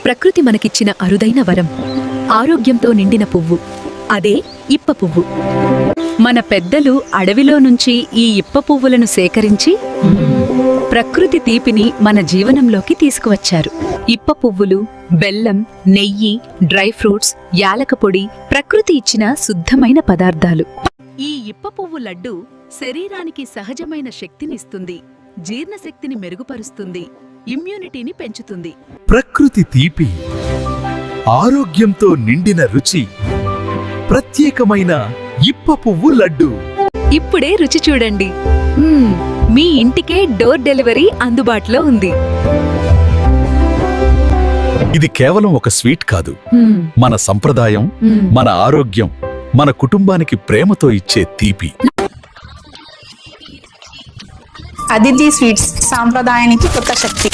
ప్రకృతి మనకిచ్చిన అరుదైన వరం, ఆరోగ్యంతో నిండిన పువ్వు, అదే ఇప్ప పువ్వు. మన పెద్దలు అడవిలో నుంచి ఈ ఇప్ప పువ్వులను సేకరించి ప్రకృతి తీపిని మన జీవనంలోకి తీసుకువచ్చారు. ఇప్ప పువ్వులు, బెల్లం, నెయ్యి, డ్రై ఫ్రూట్స్, యాలక పొడి ప్రకృతి ఇచ్చిన శుద్ధమైన పదార్థాలు. ఈ ఇప్ప పువ్వు లడ్డు శరీరానికి సహజమైన శక్తినిస్తుంది, జీర్ణశక్తిని మెరుగుపరుస్తుంది, ఇమ్యూనిటీని పెంచుతుంది. ప్రకృతి తీపి, ఆరోగ్యంతో నిండిన రుచి, ప్రత్యేకమైన ఇప్ప పువ్వు లడ్డు. ఇప్పుడే రుచి చూడండి. మీ ఇంటికే డోర్ డెలివరీ అందుబాటులో ఉంది. ఇది కేవలం ఒక స్వీట్ కాదు, మన సంప్రదాయం, మన ఆరోగ్యం, మన కుటుంబానికి ప్రేమతో ఇచ్చే తీపి. అదితి స్వీట్స్, సాంప్రదాయానికి కొత్త శక్తి.